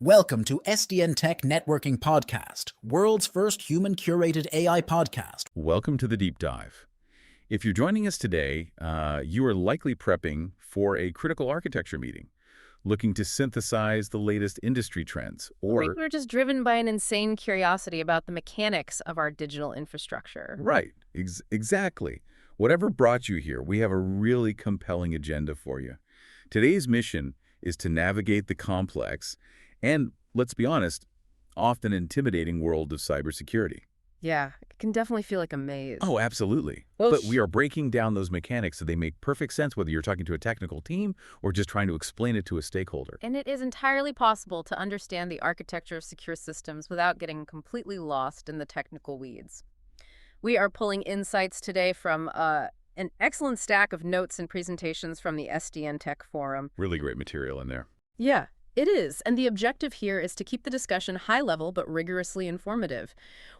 Welcome to SDN Tech Networking Podcast, world's first human-curated AI podcast. Welcome to the deep dive. If you're joining us today, you are likely prepping for a critical architecture meeting, looking to synthesize the latest industry trends, or We're just driven by an insane curiosity about the mechanics of our digital infrastructure. right, exactly. Whatever brought you here, we have a really compelling agenda for you. Today's mission is to navigate the complex and, let's be honest, often intimidating world of cybersecurity. Yeah, it can definitely feel like a maze. Oh, absolutely. But we are breaking down those mechanics so they make perfect sense whether you're talking to a technical team or just trying to explain it to a stakeholder. And it is entirely possible to understand the architecture of secure systems without getting completely lost in the technical weeds. We are pulling insights today from an excellent stack of notes and presentations from the SDN Tech Forum. Really great material in there. Yeah, it is. And the objective here is to keep the discussion high level but rigorously informative.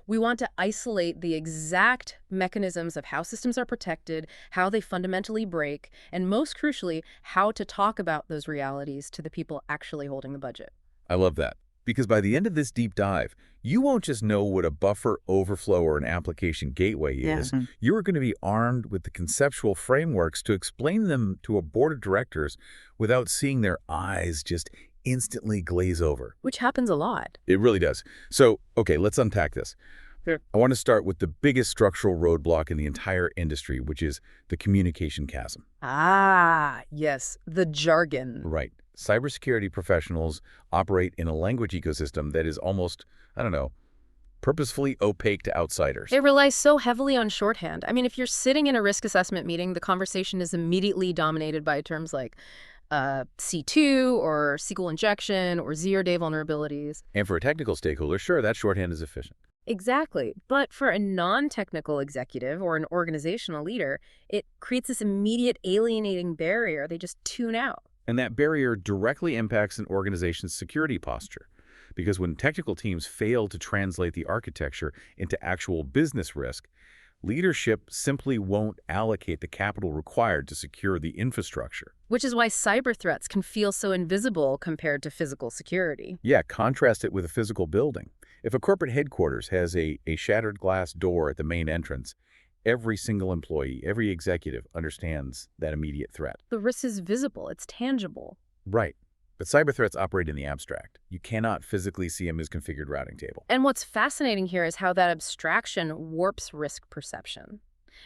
We want to isolate the exact mechanisms of how systems are protected, how they fundamentally break, and most crucially, how to talk about those realities to the people actually holding the budget. I love that. Because by the end of this deep dive, you won't just know what a buffer, overflow, or an application gateway is. You are going to be armed with the conceptual frameworks to explain them to a board of directors without seeing their eyes just instantly glaze over. Which happens a lot. It really does. So, okay, let's unpack this. Sure. I want to start with the biggest structural roadblock in the entire industry, which is the communication chasm. Ah, yes, the jargon. Right. Cybersecurity professionals operate in a language ecosystem that is almost, purposefully opaque to outsiders. It relies so heavily on shorthand. I mean, if you're sitting in a risk assessment meeting, the conversation is immediately dominated by terms like C2 or SQL injection or zero-day vulnerabilities. And for a technical stakeholder, sure, that shorthand is efficient. Exactly. But for a non-technical executive or an organizational leader, it creates this immediate alienating barrier. They just tune out. And that barrier directly impacts an organization's security posture. Because when technical teams fail to translate the architecture into actual business risk, leadership simply won't allocate the capital required to secure the infrastructure. Which is why cyber threats can feel so invisible compared to physical security. Yeah, contrast it with a physical building. If a corporate headquarters has a shattered glass door at the main entrance, every single employee, every executive understands that immediate threat. The risk is visible. It's tangible. Right. But cyber threats operate in the abstract. You cannot physically see a misconfigured routing table. And what's fascinating here is how that abstraction warps risk perception.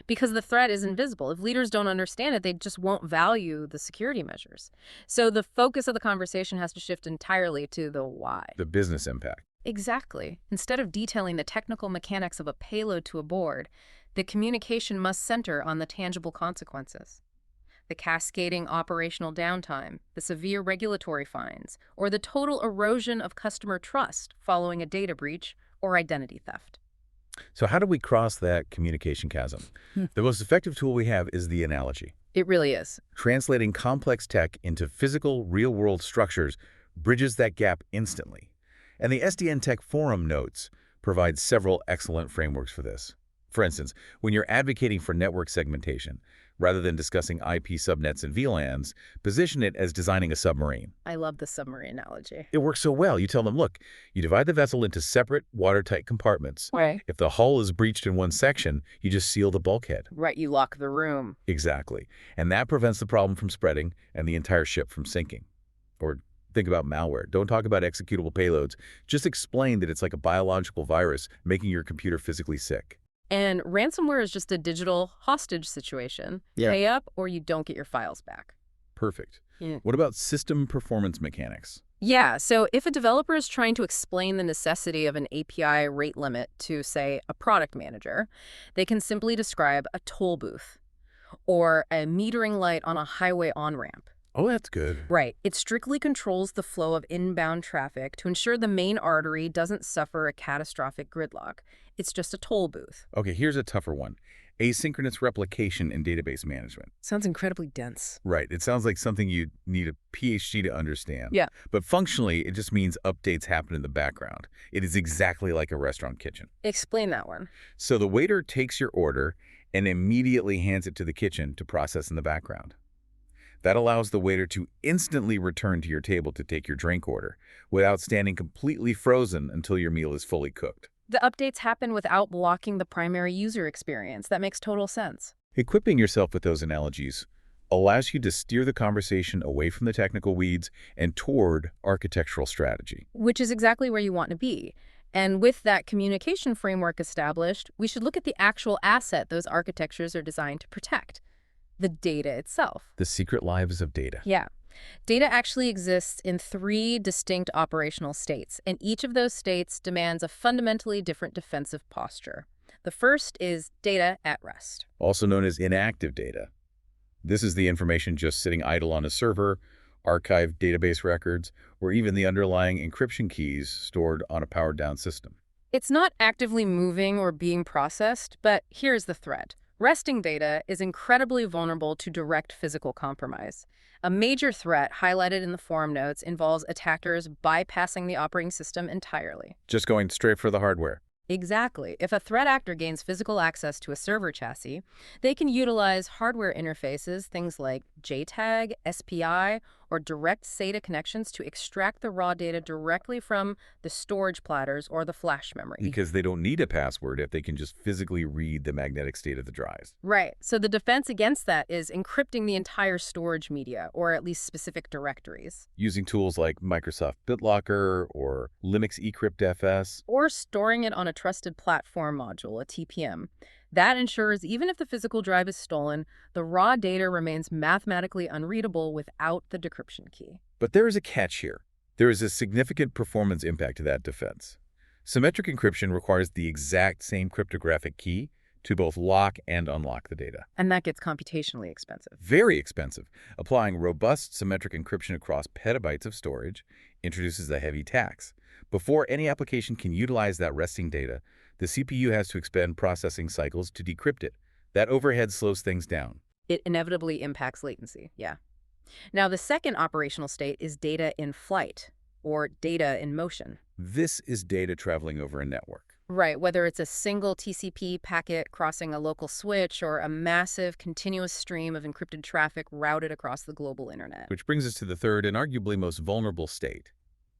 Because the threat is invisible. If leaders don't understand it, they just won't value the security measures. So the focus of the conversation has to shift entirely to the why. The business impact. Exactly. Instead of detailing the technical mechanics of a payload to a board, the communication must center on the tangible consequences. The cascading operational downtime, the severe regulatory fines, or the total erosion of customer trust following a data breach or identity theft. So how do we cross that communication chasm? The most effective tool we have is the analogy. It really is. Translating complex tech into physical, real-world structures bridges that gap instantly. And the SDN Tech Forum notes provide several excellent frameworks for this. For instance, when you're advocating for network segmentation, rather than discussing IP subnets and VLANs, position it as designing a submarine. I love the submarine analogy. It works so well. You tell them, look, you divide the vessel into separate, watertight compartments. Right. If the hull is breached in one section, you just seal the bulkhead. Right, you lock the room. Exactly. And that prevents the problem from spreading and the entire ship from sinking. Or think about malware. Don't talk about executable payloads. Just explain that it's like a biological virus making your computer physically sick. And ransomware is just a digital hostage situation. Yeah. Pay up or you don't get your files back. Perfect. Yeah. What about system performance mechanics? Yeah, so if a developer is trying to explain the necessity of an API rate limit to, say, a product manager, they can simply describe a toll booth or a metering light on a highway on-ramp. Oh, that's good. Right. It strictly controls the flow of inbound traffic to ensure the main artery doesn't suffer a catastrophic gridlock. It's just a toll booth. Okay, here's a tougher one. Asynchronous replication in database management. Sounds incredibly dense. Right. It sounds like something you need a PhD to understand. Yeah. But functionally, it just means updates happen in the background. It is exactly like a restaurant kitchen. Explain that one. So the waiter takes your order and immediately hands it to the kitchen to process in the background. That allows the waiter to instantly return to your table to take your drink order, without standing completely frozen until your meal is fully cooked. The updates happen without blocking the primary user experience. That makes total sense. Equipping yourself with those analogies allows you to steer the conversation away from the technical weeds and toward architectural strategy. Which is exactly where you want to be. And with that communication framework established, we should look at the actual asset those architectures are designed to protect: the data itself. The secret lives of data. Yeah. Data actually exists in 3 distinct operational states, and each of those states demands a fundamentally different defensive posture. The first is data at rest. Also known as inactive data. This is the information just sitting idle on a server, archived database records, or even the underlying encryption keys stored on a powered-down system. It's not actively moving or being processed, but here's the threat. Resting data is incredibly vulnerable to direct physical compromise. A major threat highlighted in the forum notes involves attackers bypassing the operating system entirely. Just going straight for the hardware. Exactly. If a threat actor gains physical access to a server chassis, they can utilize hardware interfaces, things like JTAG, SPI, or direct SATA connections to extract the raw data directly from the storage platters or the flash memory. Because they don't need a password if they can just physically read the magnetic state of the drives. Right. So the defense against that is encrypting the entire storage media, or at least specific directories. Using tools like Microsoft BitLocker or Linux eCryptFS. Or storing it on a trusted platform module, a TPM. That ensures even if the physical drive is stolen, the raw data remains mathematically unreadable without the decryption key. But there is a catch here. There is a significant performance impact to that defense. Symmetric encryption requires the exact same cryptographic key to both lock and unlock the data. And that gets computationally expensive. Very expensive. Applying robust symmetric encryption across petabytes of storage introduces a heavy tax. Before any application can utilize that resting data, the CPU has to expend processing cycles to decrypt it. That overhead slows things down. It inevitably impacts latency, yeah. Now, the second operational state is data in flight, or data in motion. This is data traveling over a network. Right, whether it's a single TCP packet crossing a local switch or a massive continuous stream of encrypted traffic routed across the global internet. Which brings us to the third and arguably most vulnerable state: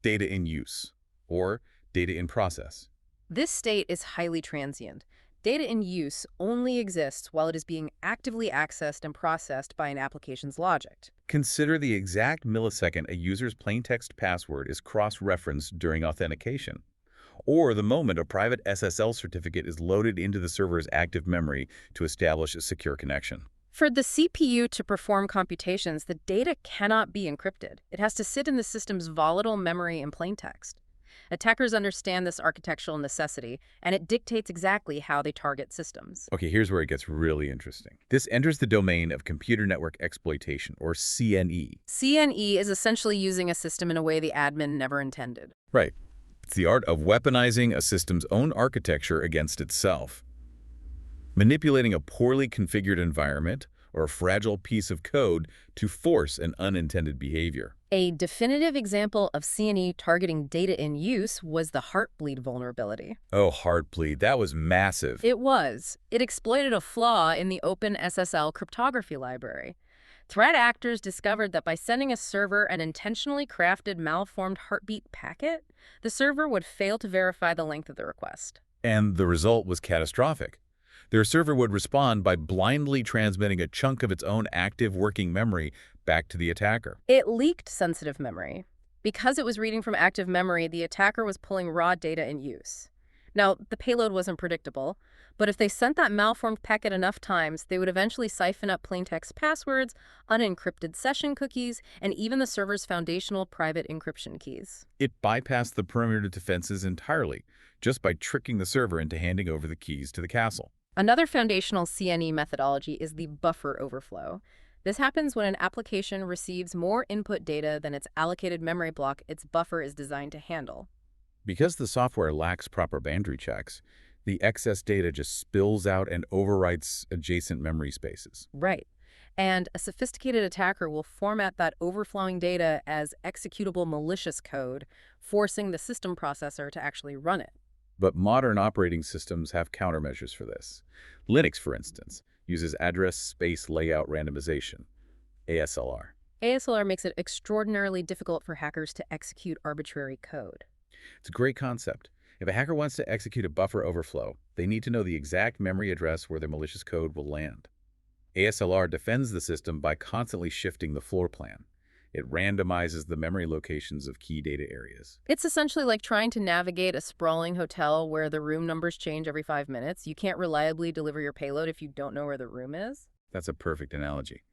data in use, or data in process. This state is highly transient. Data in use only exists while it is being actively accessed and processed by an application's logic. Consider the exact millisecond a user's plaintext password is cross-referenced during authentication, or the moment a private SSL certificate is loaded into the server's active memory to establish a secure connection. For the CPU to perform computations, the data cannot be encrypted. It has to sit in the system's volatile memory in plaintext. Attackers understand this architectural necessity, and it dictates exactly how they target systems. Okay, here's where it gets really interesting. This enters the domain of computer network exploitation, or CNE. CNE is essentially using a system in a way the admin never intended. Right. It's the art of weaponizing a system's own architecture against itself. Manipulating a poorly configured environment or a fragile piece of code to force an unintended behavior. A definitive example of CNE targeting data in use was the Heartbleed vulnerability. Oh, Heartbleed, that was massive. It was. It exploited a flaw in the open SSL cryptography library. Threat actors discovered that by sending a server an intentionally crafted malformed heartbeat packet, the server would fail to verify the length of the request. And the result was catastrophic. Their server would respond by blindly transmitting a chunk of its own active working memory back to the attacker. It leaked sensitive memory. Because it was reading from active memory, the attacker was pulling raw data in use. Now, the payload wasn't predictable, but if they sent that malformed packet enough times, they would eventually siphon up plaintext passwords, unencrypted session cookies, and even the server's foundational private encryption keys. It bypassed the perimeter defenses entirely, just by tricking the server into handing over the keys to the castle. Another foundational CNE methodology is the buffer overflow. This happens when an application receives more input data than its allocated memory block its buffer is designed to handle. Because the software lacks proper boundary checks, the excess data just spills out and overwrites adjacent memory spaces. Right. And a sophisticated attacker will format that overflowing data as executable malicious code, forcing the system processor to actually run it. But modern operating systems have countermeasures for this. Linux, for instance, uses address space layout randomization. ASLR. ASLR makes it extraordinarily difficult for hackers to execute arbitrary code. It's a great concept. If a hacker wants to execute a buffer overflow, they need to know the exact memory address where their malicious code will land. ASLR defends the system by constantly shifting the floor plan. It randomizes the memory locations of key data areas. It's essentially like trying to navigate a sprawling hotel where the room numbers change every 5 minutes. You can't reliably deliver your payload if you don't know where the room is. That's a perfect analogy.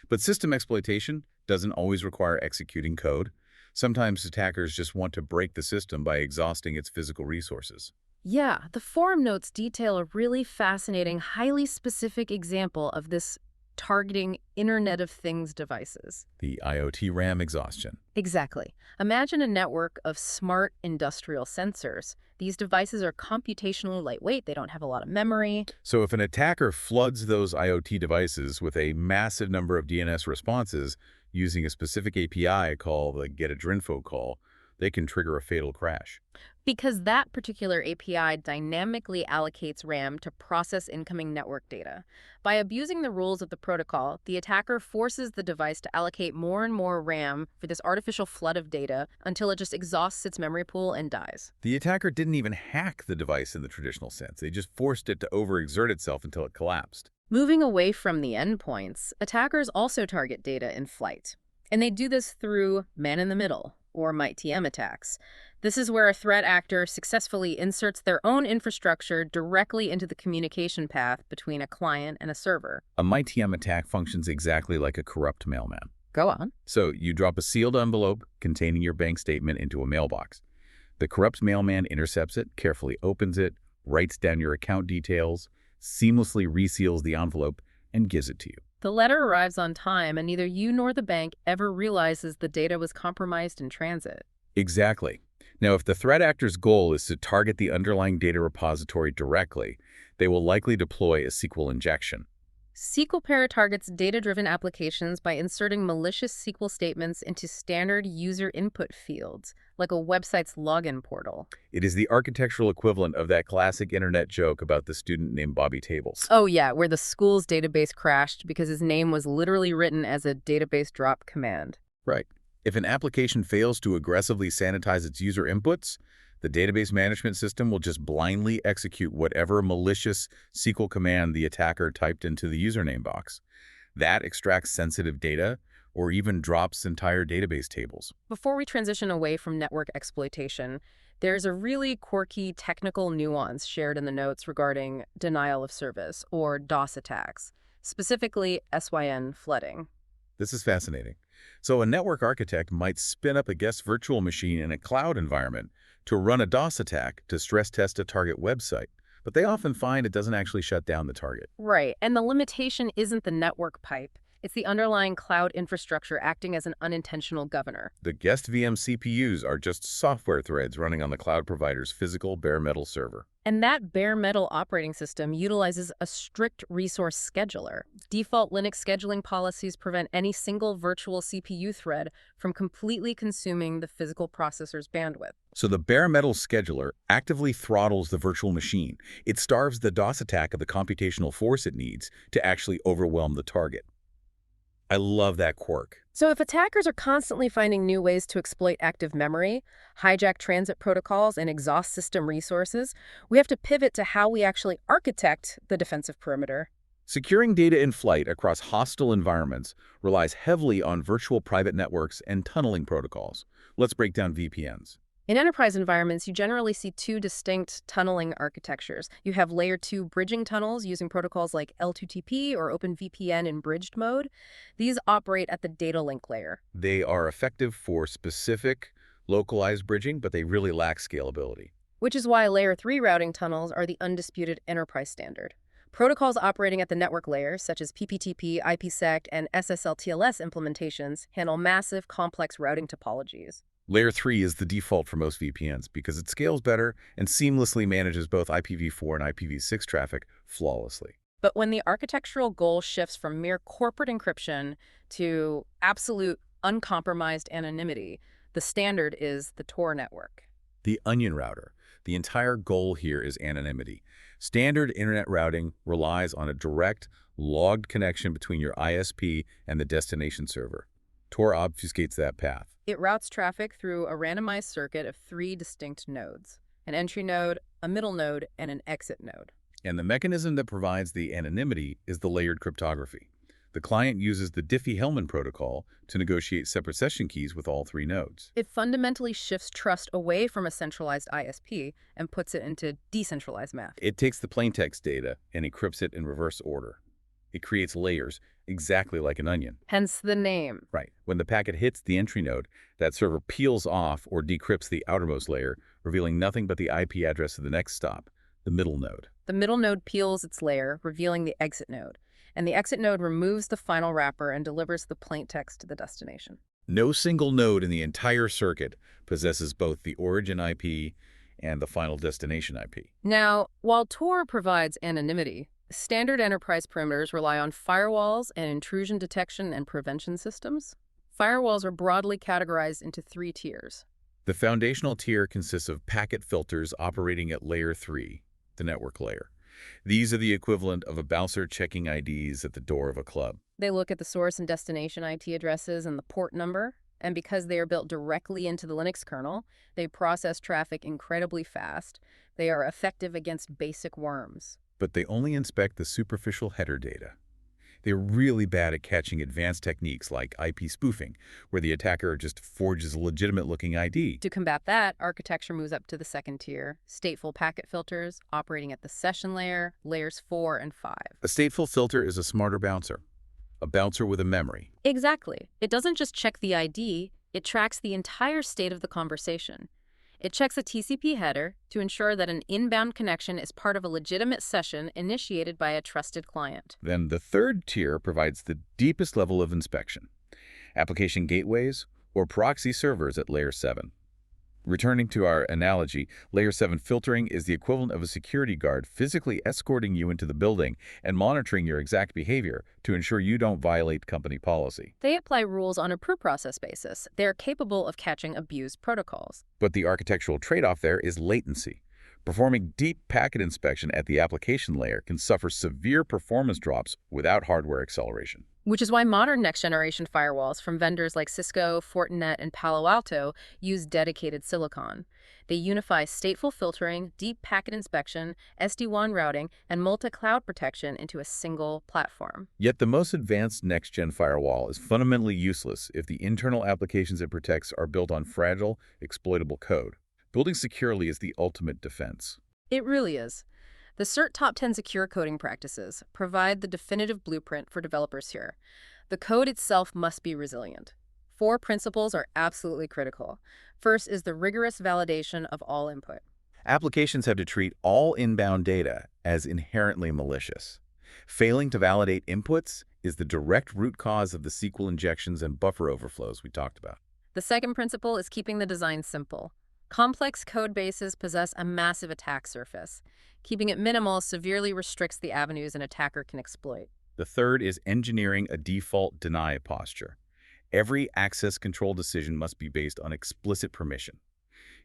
But system exploitation doesn't always require executing code. Sometimes attackers just want to break the system by exhausting its physical resources. Yeah, the forum notes detail a really fascinating, highly specific example of this targeting Internet of Things devices. The IoT RAM exhaustion. Exactly. Imagine a network of smart industrial sensors. These devices are computationally lightweight. They don't have a lot of memory. So if an attacker floods those IoT devices with a massive number of DNS responses using a specific API called the getAdrinfo call, they can trigger a fatal crash. Because that particular API dynamically allocates RAM to process incoming network data. By abusing the rules of the protocol, the attacker forces the device to allocate more and more RAM for this artificial flood of data until it just exhausts its memory pool and dies. The attacker didn't even hack the device in the traditional sense. They just forced it to overexert itself until it collapsed. Moving away from the endpoints, attackers also target data in flight. And they do this through man-in-the-middle, or MITM attacks. This is where a threat actor successfully inserts their own infrastructure directly into the communication path between a client and a server. A MITM attack functions exactly like a corrupt mailman. Go on. So you drop a sealed envelope containing your bank statement into a mailbox. The corrupt mailman intercepts it, carefully opens it, writes down your account details, seamlessly reseals the envelope, and gives it to you. The letter arrives on time, and neither you nor the bank ever realizes the data was compromised in transit. Exactly. Now, if the threat actor's goal is to target the underlying data repository directly, they will likely deploy a SQL injection. SQL Para targets data-driven applications by inserting malicious SQL statements into standard user input fields, like a website's login portal. It is the architectural equivalent of that classic internet joke about the student named Bobby Tables. Oh yeah, where the school's database crashed because his name was literally written as a database drop command. Right. If an application fails to aggressively sanitize its user inputs, the database management system will just blindly execute whatever malicious SQL command the attacker typed into the username box. That extracts sensitive data or even drops entire database tables. Before we transition away from network exploitation, there's a really quirky technical nuance shared in the notes regarding denial of service, or DOS attacks, specifically SYN flooding. This is fascinating. So a network architect might spin up a guest virtual machine in a cloud environment to run a DOS attack to stress test a target website, but they often find it doesn't actually shut down the target. Right, and the limitation isn't the network pipe. It's the underlying cloud infrastructure acting as an unintentional governor. The guest VM CPUs are just software threads running on the cloud provider's physical bare metal server. And that bare metal operating system utilizes a strict resource scheduler. Default Linux scheduling policies prevent any single virtual CPU thread from completely consuming the physical processor's bandwidth. So the bare metal scheduler actively throttles the virtual machine. It starves the DOS attack of the computational force it needs to actually overwhelm the target. I love that quirk. So if attackers are constantly finding new ways to exploit active memory, hijack transit protocols, and exhaust system resources, we have to pivot to how we actually architect the defensive perimeter. Securing data in flight across hostile environments relies heavily on virtual private networks and tunneling protocols. Let's break down VPNs. In enterprise environments, you generally see two distinct tunneling architectures. You have layer 2 bridging tunnels using protocols like L2TP or OpenVPN in bridged mode. These operate at the data link layer. They are effective for specific, localized bridging, but they really lack scalability. Which is why layer 3 routing tunnels are the undisputed enterprise standard. Protocols operating at the network layer, such as PPTP, IPsec, and SSL-TLS implementations, handle massive, complex routing topologies. Layer 3 is the default for most VPNs because it scales better and seamlessly manages both IPv4 and IPv6 traffic flawlessly. But when the architectural goal shifts from mere corporate encryption to absolute uncompromised anonymity, the standard is the Tor network. The onion router. The entire goal here is anonymity. Standard internet routing relies on a direct, logged connection between your ISP and the destination server. Tor obfuscates that path. It routes traffic through a randomized circuit of 3 distinct nodes: an entry node, a middle node, and an exit node. And the mechanism that provides the anonymity is the layered cryptography. The client uses the Diffie-Hellman protocol to negotiate separate session keys with all 3 nodes. It fundamentally shifts trust away from a centralized ISP and puts it into decentralized math. It takes the plaintext data and encrypts it in reverse order. It creates layers, exactly like an onion. Hence the name. Right. When the packet hits the entry node, that server peels off or decrypts the outermost layer, revealing nothing but the IP address of the next stop, the middle node. The middle node peels its layer, revealing the exit node. And the exit node removes the final wrapper and delivers the plaintext to the destination. No single node in the entire circuit possesses both the origin IP and the final destination IP. Now, while Tor provides anonymity, standard enterprise perimeters rely on firewalls and intrusion detection and prevention systems. Firewalls are broadly categorized into 3 tiers. The foundational tier consists of packet filters operating at layer 3, the network layer. These are the equivalent of a bouncer checking IDs at the door of a club. They look at the source and destination IP addresses and the port number, and because they are built directly into the Linux kernel, they process traffic incredibly fast. They are effective against basic worms. But they only inspect the superficial header data. They're really bad at catching advanced techniques like IP spoofing, where the attacker just forges a legitimate-looking ID. To combat that, architecture moves up to the 2nd tier, stateful packet filters operating at the session layer, layers 4 and 5. A stateful filter is a smarter bouncer, a bouncer with a memory. Exactly. It doesn't just check the ID, it tracks the entire state of the conversation. It checks a TCP header to ensure that an inbound connection is part of a legitimate session initiated by a trusted client. Then the 3rd tier provides the deepest level of inspection: application gateways or proxy servers at layer 7. Returning to our analogy, layer 7 filtering is the equivalent of a security guard physically escorting you into the building and monitoring your exact behavior to ensure you don't violate company policy. They apply rules on a per-process basis. They're capable of catching abused protocols. But the architectural trade-off there is latency. Performing deep packet inspection at the application layer can suffer severe performance drops without hardware acceleration. Which is why modern next-generation firewalls from vendors like Cisco, Fortinet, and Palo Alto use dedicated silicon. They unify stateful filtering, deep packet inspection, SD-WAN routing, and multi-cloud protection into a single platform. Yet the most advanced next-gen firewall is fundamentally useless if the internal applications it protects are built on fragile, exploitable code. Building securely is the ultimate defense. It really is. The CERT Top 10 Secure Coding Practices provide the definitive blueprint for developers here. The code itself must be resilient. 4 principles are absolutely critical. First is the rigorous validation of all input. Applications have to treat all inbound data as inherently malicious. Failing to validate inputs is the direct root cause of the SQL injections and buffer overflows we talked about. The second principle is keeping the design simple. Complex code bases possess a massive attack surface. Keeping it minimal severely restricts the avenues an attacker can exploit. The third is engineering a default deny posture. Every access control decision must be based on explicit permission.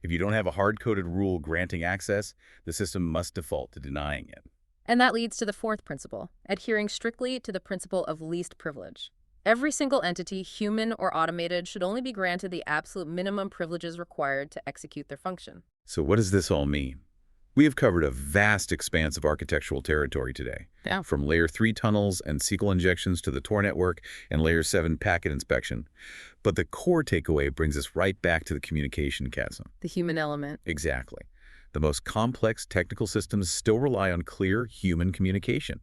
If you don't have a hard-coded rule granting access, the system must default to denying it. And that leads to the 4th principle, adhering strictly to the principle of least privilege. Every single entity, human or automated, should only be granted the absolute minimum privileges required to execute their function. So what does this all mean? We have covered a vast expanse of architectural territory today. Yeah. From layer 3 tunnels and SQL injections to the Tor network and layer 7 packet inspection. But the core takeaway brings us right back to the communication chasm. The human element. Exactly. The most complex technical systems still rely on clear human communication.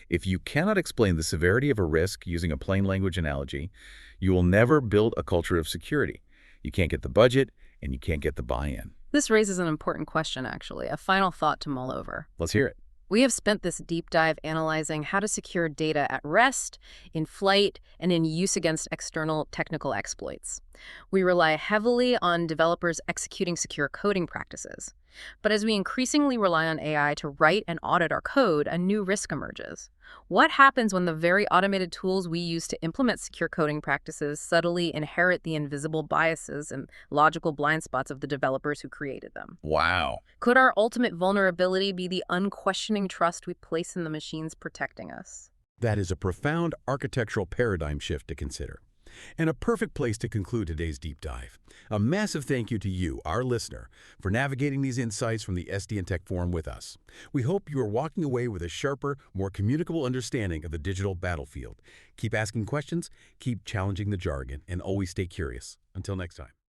If you cannot explain the severity of a risk using a plain language analogy, you will never build a culture of security. You can't get the budget, and you can't get the buy-in. This raises an important question, actually, a final thought to mull over. Let's hear it. We have spent this deep dive analyzing how to secure data at rest, in flight, and in use against external technical exploits. We rely heavily on developers executing secure coding practices. But as we increasingly rely on AI to write and audit our code, a new risk emerges. What happens when the very automated tools we use to implement secure coding practices subtly inherit the invisible biases and logical blind spots of the developers who created them? Wow. Could our ultimate vulnerability be the unquestioning trust we place in the machines protecting us? That is a profound architectural paradigm shift to consider. And a perfect place to conclude today's deep dive. A massive thank you to you, our listener, for navigating these insights from the SDN Tech Forum with us. We hope you are walking away with a sharper, more communicable understanding of the digital battlefield. Keep asking questions, keep challenging the jargon, and always stay curious. Until next time.